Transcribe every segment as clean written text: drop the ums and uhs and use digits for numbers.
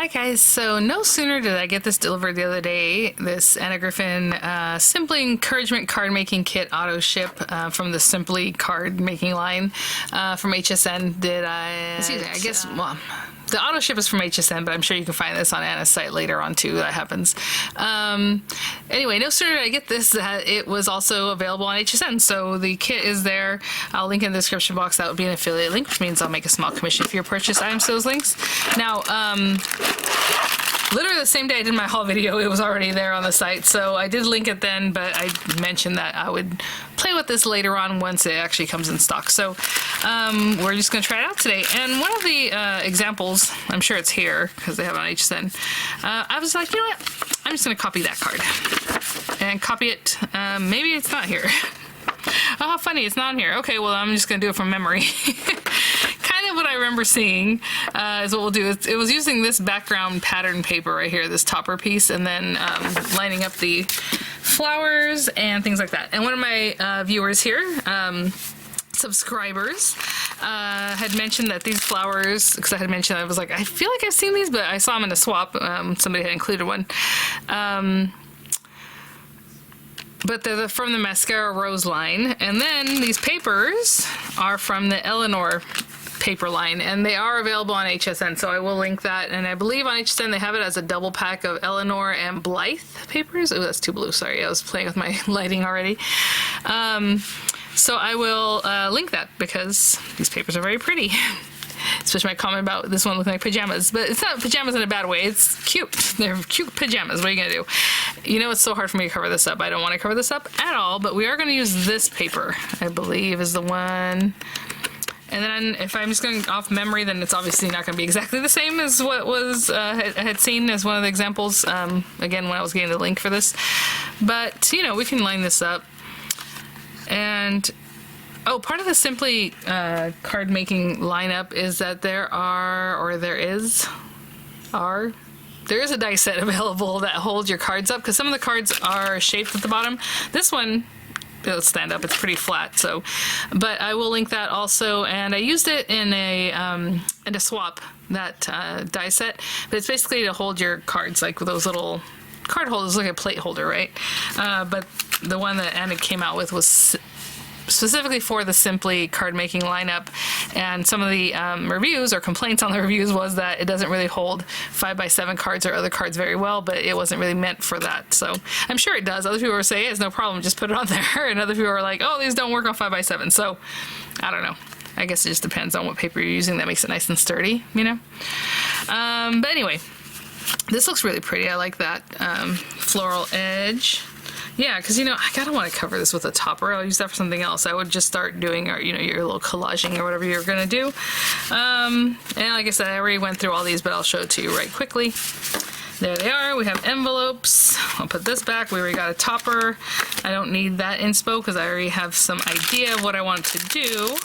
Hi guys, so no sooner did I get this delivered the other day, this Anna Griffin Simply Encouragement Card Making Kit auto ship from the Simply Card Making line from HSN. I guess, well, the auto ship is from HSN, but I'm sure you can find this on Anna's site later on too. That happens. Anyway, no sooner did I get this, it was also available on HSN. So the kit is there. I'll link in the description box. That would be an affiliate link, which means I'll make a small commission for your purchase items to those links. Now, literally the same day I did my haul video, it was already there on the site. So I did link it then, but I mentioned that I would play with this later on once it actually comes in stock. So we're just going to try it out today. And one of the examples, I'm sure it's here because they have it on HSN. I was like, you know what? I'm just going to copy that card and copy it. Maybe it's not here. Oh, how funny, it's not here. Okay, well, I'm just going to do it from memory. Kind of what I remember seeing is what we'll do. It was using this background pattern paper right here, this topper piece, and then lining up the flowers and things like that. And one of my viewers here, subscribers, had mentioned that these flowers, because I had mentioned, I was like, I feel like I've seen these, but I saw them in a swap. Somebody had included one. But they're from the Mascara Rose line. And then these papers are from the Eleanor paper line, and they are available on HSN, so I will link that. And I believe on HSN they have it as a double pack of Eleanor and Blythe papers. Oh, that's too blue. Sorry, I was playing with my lighting already. So I will link that because these papers are very pretty. Especially my comment about this one looking like pajamas. But it's not pajamas in a bad way. It's cute. They're cute pajamas. What are you going to do? You know, it's so hard for me to cover this up. I don't want to cover this up at all, but we are going to use this paper, I believe, is the one. And then if I'm just going off memory, then it's obviously not going to be exactly the same as what was I had seen as one of the examples, again, when I was getting the link for this. But, you know, we can line this up. And oh, part of the Simply card making lineup is that there is a die set available that holds your cards up, because some of the cards are shaped at the bottom. This one, it'll stand up, it's pretty flat. So, but I will link that also, and I used it in a swap, that die set. But it's basically to hold your cards, like with those little card holders, like a plate holder, right? But the one that Anna came out with was specifically for the Simply card making lineup, and some of the reviews or complaints on the reviews was that it doesn't really hold 5x7 cards or other cards very well, but it wasn't really meant for that. So I'm sure it does. Other people were saying, hey, it's no problem, just put it on there, and other people are like, oh, these don't work on 5x7. So I don't know. I guess it just depends on what paper you're using that makes it nice and sturdy, you know. But anyway, this looks really pretty. I like that floral edge. Yeah, because, you know, I kind of want to cover this with a topper. I'll use that for something else. I would just start doing, you know, your little collaging or whatever you're going to do. And like I said, I already went through all these, but I'll show it to you right quickly. There they are. We have envelopes. I'll put this back. We already got a topper. I don't need that inspo because I already have some idea of what I want to do.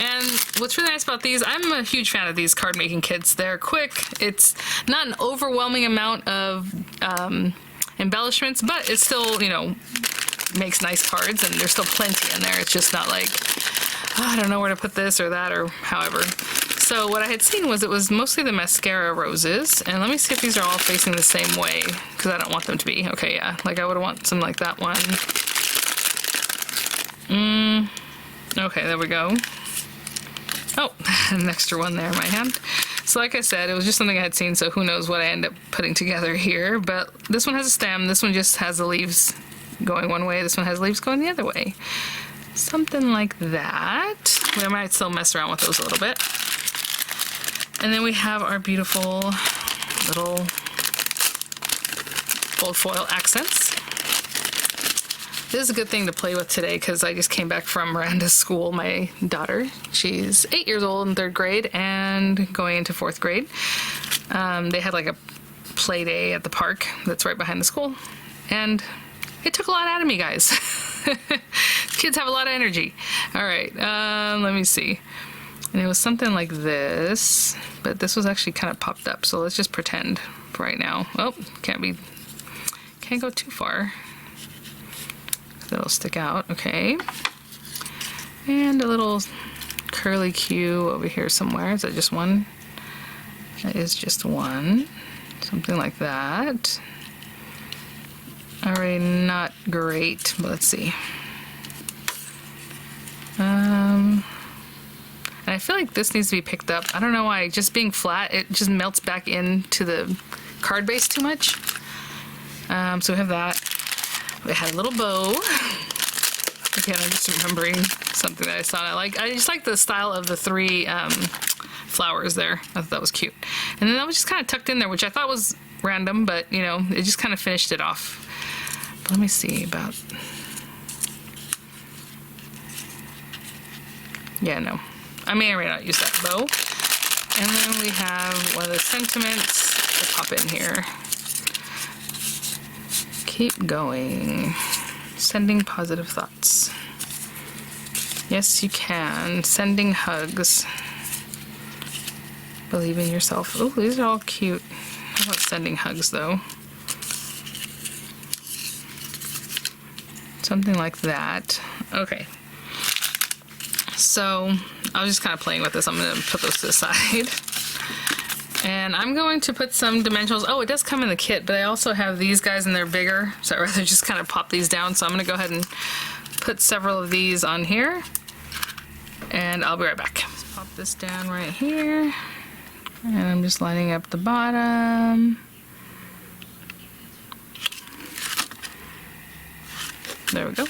And what's really nice about these, I'm a huge fan of these card making kits. They're quick. It's not an overwhelming amount of embellishments, but it still, you know, makes nice cards, and there's still plenty in there. It's just not like, oh, I don't know where to put this or that or however. So what I had seen was it was mostly the Mascara Roses, and let me see if these are all facing the same way, because I don't want them to be. Okay, yeah, like I would want some like that one. Okay, there we go. Oh, an extra one there in my hand. So like I said, it was just something I had seen, so who knows what I end up putting together here. But this one has a stem, this one just has the leaves going one way, this one has leaves going the other way. Something like that. We might still mess around with those a little bit. And then we have our beautiful little gold foil accents. This is a good thing to play with today because I just came back from Miranda's school. My daughter, she's 8 years old in 3rd grade and going into 4th grade. They had like a play day at the park that's right behind the school, and it took a lot out of me, guys. Kids have a lot of energy. All right, let me see. And it was something like this, but this was actually kind of popped up, so let's just pretend for right now. Oh, can't go too far. That'll stick out, okay. And a little curly Q over here somewhere. Is that just one That is just one. Something like that. Already not great, but let's see. And I feel like this needs to be picked up. I don't know why, just being flat, it just melts back into the card base too much. So we have that. We had a little bow. Again, I'm just remembering something that I saw. I just like the style of the three flowers there. I thought that was cute. And then that was just kind of tucked in there, which I thought was random, but you know, it just kind of finished it off. But let me see about... Yeah, no. I may or may not use that bow. And then we have one of the sentiments to pop in here. Keep going. Sending positive thoughts. Yes, you can. Sending hugs. Believe in yourself. Oh, these are all cute. How about sending hugs, though? Something like that. Okay. So, I was just kind of playing with this. I'm going to put those to the side. And I'm going to put some dimensionals. Oh, it does come in the kit, but I also have these guys and they're bigger. So I'd rather just kind of pop these down. So I'm going to go ahead and put several of these on here. And I'll be right back. Just pop this down right here. And I'm just lining up the bottom. There we go.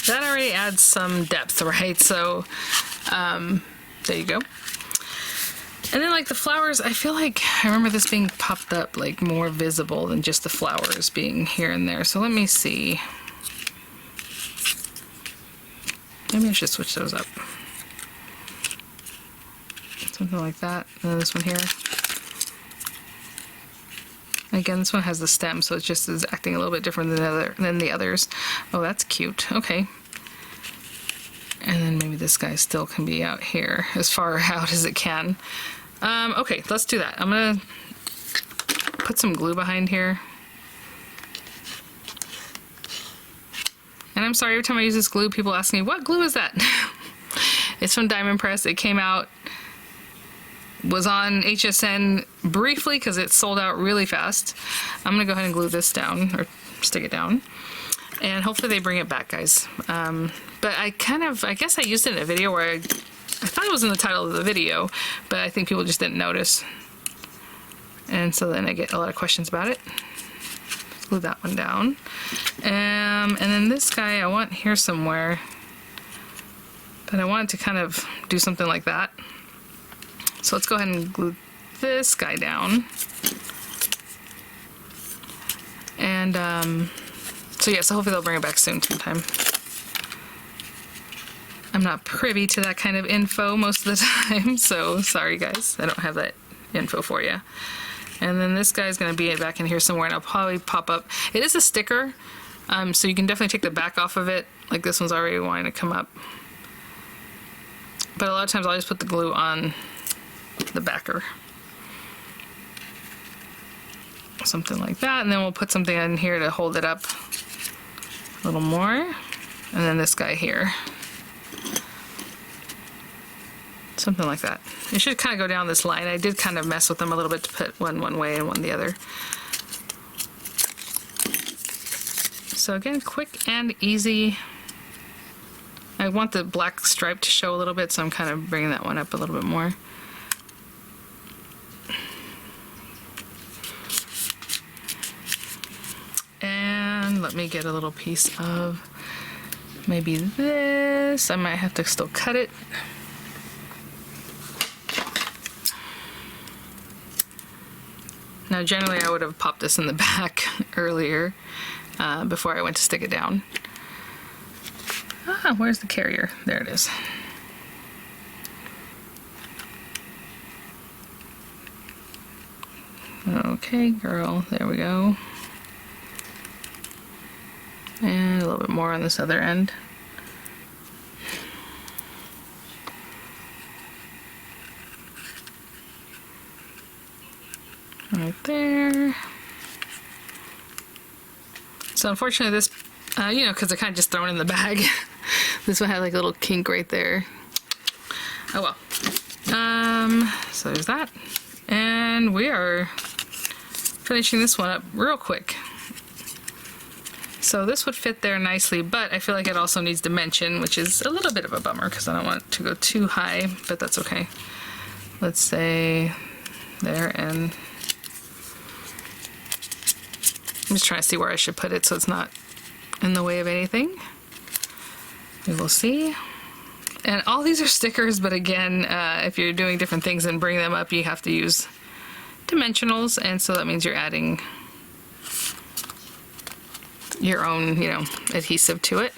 That already adds some depth, right? So there you go. And then like the flowers, I feel like I remember this being popped up like more visible than just the flowers being here and there. So let me see. Maybe I should switch those up. Something like that. And then this one here. Again, this one has the stem, so it just is acting a little bit different than the others. Oh, that's cute. Okay. And then maybe this guy still can be out here, as far out as it can. Okay, let's do that. I'm gonna put some glue behind here. And I'm sorry, every time I use this glue, people ask me, what glue is that? It's from Diamond Press. It came out, was on HSN briefly because it sold out really fast. I'm gonna go ahead and glue this down, or stick it down. And hopefully they bring it back, guys. But I guess I used it in a video where I thought it was in the title of the video, but I think people just didn't notice. And so then I get a lot of questions about it. Glue that one down. And then this guy I want here somewhere, but I want it to kind of do something like that. So let's go ahead and glue this guy down. And so yeah, so hopefully they'll bring it back soon sometime. I'm not privy to that kind of info most of the time, so sorry guys, I don't have that info for you. And then this guy's gonna be back in here somewhere, and I'll probably pop up. It is a sticker, so you can definitely take the back off of it. Like this one's already wanting to come up. But a lot of times I'll just put the glue on the backer. Something like that, and then we'll put something in here to hold it up a little more. And then this guy here. Something like that. It should kind of go down this line. I did kind of mess with them a little bit to put one way and one the other. So again, quick and easy. I want the black stripe to show a little bit, so I'm kind of bringing that one up a little bit more. And let me get a little piece of maybe this. I might have to still cut it. Now generally I would have popped this in the back earlier before I went to stick it down. Ah, where's the carrier? There it is. Okay, girl, there we go. And a little bit more on this other end. Right there. So unfortunately this, you know, because they're kind of just thrown in the bag. This one had like a little kink right there. Oh well. So there's that. And we are finishing this one up real quick. So this would fit there nicely, but I feel like it also needs dimension, which is a little bit of a bummer because I don't want it to go too high, but that's okay. Let's say there, and I'm just trying to see where I should put it so it's not in the way of anything. We will see. And all these are stickers, but again, if you're doing different things and bring them up, you have to use dimensionals, and so that means you're adding your own, you know, adhesive to it.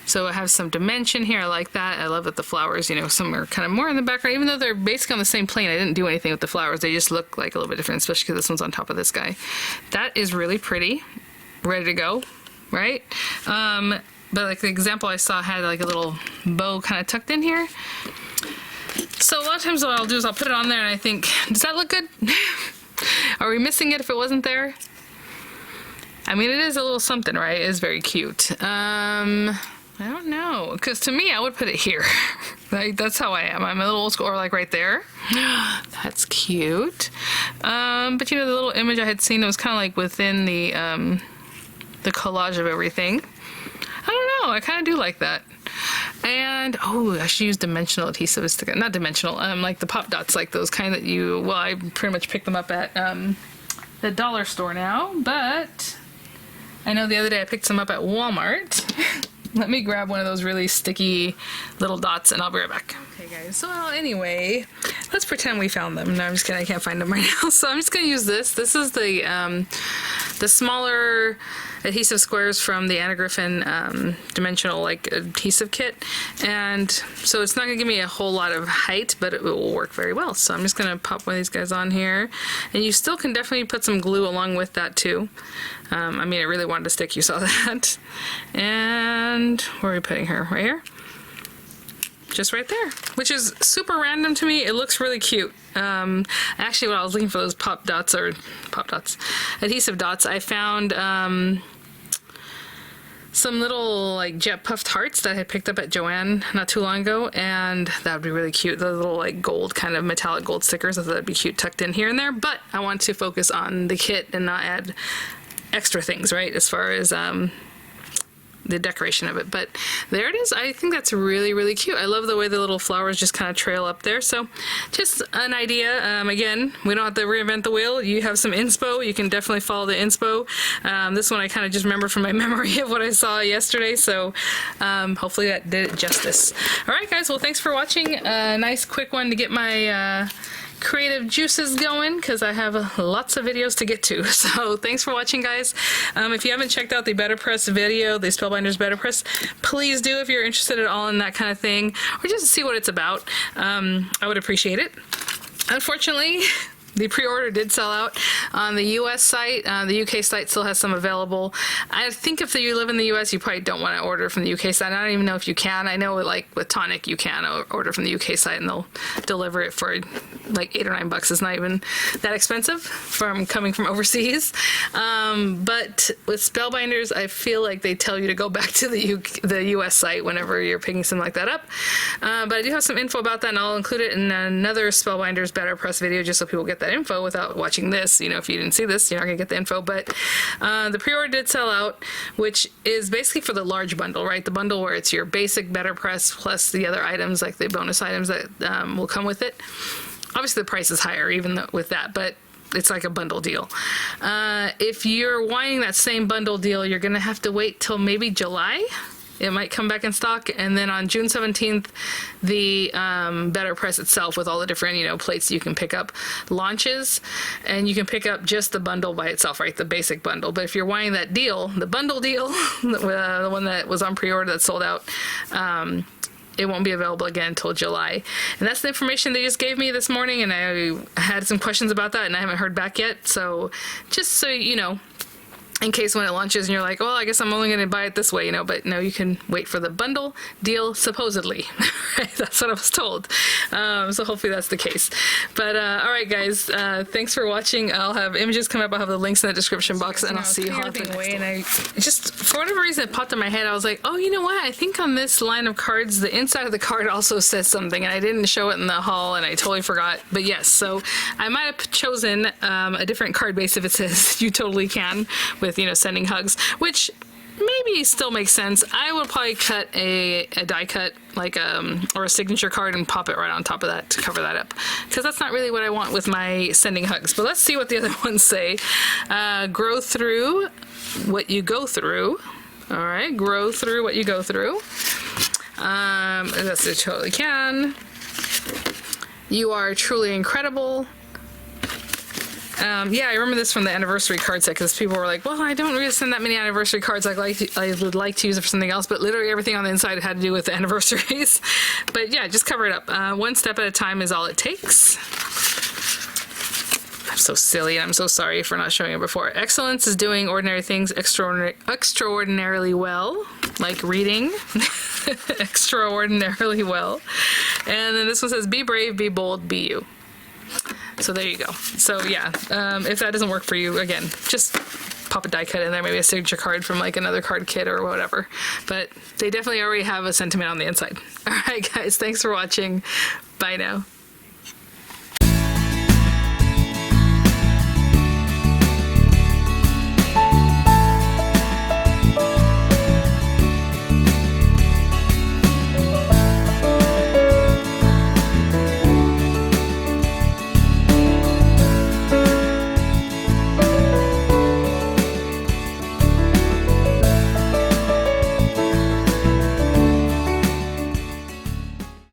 So it has some dimension here. I like that. I love that the flowers, you know, some are kind of more in the background, even though they're basically on the same plane. I didn't do anything with the flowers. They just look like a little bit different, especially because this one's on top of this guy. That is really pretty. Ready to go, right? But like the example I saw had like a little bow kind of tucked in here. So a lot of times what I'll do is I'll put it on there and I think, does that look good? Are we missing it if it wasn't there? I mean, it is a little something, right? It is very cute. I don't know, because to me, I would put it here. Like, that's how I am. I'm a little old school, or like right there. That's cute. But you know, the little image I had seen, it was kind of like within the collage of everything. I don't know, I kind of do like that. And, oh, I should use dimensional adhesive sticker. Not dimensional, like the pop dots, like those kind that you, well, I pretty much picked them up at the dollar store now, but I know the other day I picked some up at Walmart. Let me grab one of those really sticky little dots and I'll be right back. Okay guys, so anyway, let's pretend we found them. No, I'm just kidding, I can't find them right now. So I'm just gonna use this. This is the smaller adhesive squares from the Griffin dimensional like adhesive kit. And so it's not gonna give me a whole lot of height, but it will work very well. So I'm just gonna pop one of these guys on here. And you still can definitely put some glue along with that too. I mean, it really wanted to stick, you saw that. And where are we putting her? Right here? Just right there, which is super random to me. It looks really cute. Actually, when I was looking for those adhesive dots, I found some little like jet puffed hearts that I had picked up at Joann not too long ago, and that would be really cute. The little like gold, kind of metallic gold stickers, I thought that'd be cute tucked in here and there, but I want to focus on the kit and not add extra things, right, as far as the decoration of it. But there it is. I think that's really, really cute. I love the way the little flowers just kind of trail up there. So just an idea. Again, we don't have to reinvent the wheel. You have some inspo. You can definitely follow the inspo. This one I kind of just remember from my memory of what I saw yesterday. So hopefully that did it justice. All right, guys. Well, thanks for watching. A nice quick one to get my creative juices going, because I have lots of videos to get to. So thanks for watching, guys. If you haven't checked out the Better Press video, the Spellbinders Better Press, please do if you're interested at all in that kind of thing, or just to see what it's about. I would appreciate it. Unfortunately, the pre-order did sell out on the US site. The UK site still has some available. I think if you live in the US, you probably don't want to order from the UK site. I don't even know if you can. I know like with Tonic, you can order from the UK site and they'll deliver it for like $8 or $9. It's not even that expensive coming from overseas. But with Spellbinders, I feel like they tell you to go back to the US site whenever you're picking something like that up. But I do have some info about that, and I'll include it in another Spellbinders Better Press video just so people get that info without watching this. You know, if you didn't see this, you're not gonna get the info. But the pre-order did sell out, which is basically for the large bundle, right? The bundle where it's your basic Better Press plus the other items, like the bonus items that will come with it. Obviously the price is higher even with that, but it's like a bundle deal. If you're wanting that same bundle deal, you're gonna have to wait till maybe July. It might come back in stock, and then on June 17th, the Better Press itself with all the different, you know, plates you can pick up launches, and you can pick up just the bundle by itself, right? The basic bundle. But if you're wanting that deal, the bundle deal, the one that was on pre-order that sold out, it won't be available again until July. And that's the information they just gave me this morning, and I had some questions about that, and I haven't heard back yet. So just so you know, in case when it launches and you're like, well, I guess I'm only going to buy it this way, you know, but no, you can wait for the bundle deal, supposedly. That's what I was told. So hopefully that's the case. But all right, guys, thanks for watching. I'll have images come up. I'll have the links in the description box, and I'll see you all the way. And I just, for whatever reason, it popped in my head. I was like, oh, you know what? I think on this line of cards, the inside of the card also says something, and I didn't show it in the haul, and I totally forgot. But yes, so I might have chosen a different card base if it says you totally can, with, you know, sending hugs, which maybe still makes sense. I would probably cut a die cut, like or a signature card, and pop it right on top of that to cover that up, because that's not really what I want with my sending hugs. But let's see what the other ones say. Grow through what you go through. All right, grow through what you go through. That's it, totally can. You are truly incredible. Yeah, I remember this from the anniversary card set, because people were like, well, I don't really send that many anniversary cards. I would like to use it for something else, but literally everything on the inside had to do with the anniversaries. But yeah, just cover it up. One step at a time is all it takes. I'm so silly, and I'm so sorry for not showing it before. Excellence is doing ordinary things extraordinarily well, like reading. Extraordinarily well. And then this one says, be brave, be bold, be you. So there you go. So yeah, if that doesn't work for you, again, just pop a die cut in there, maybe a signature card from like another card kit or whatever. But they definitely already have a sentiment on the inside. All right, guys, thanks for watching. Bye now.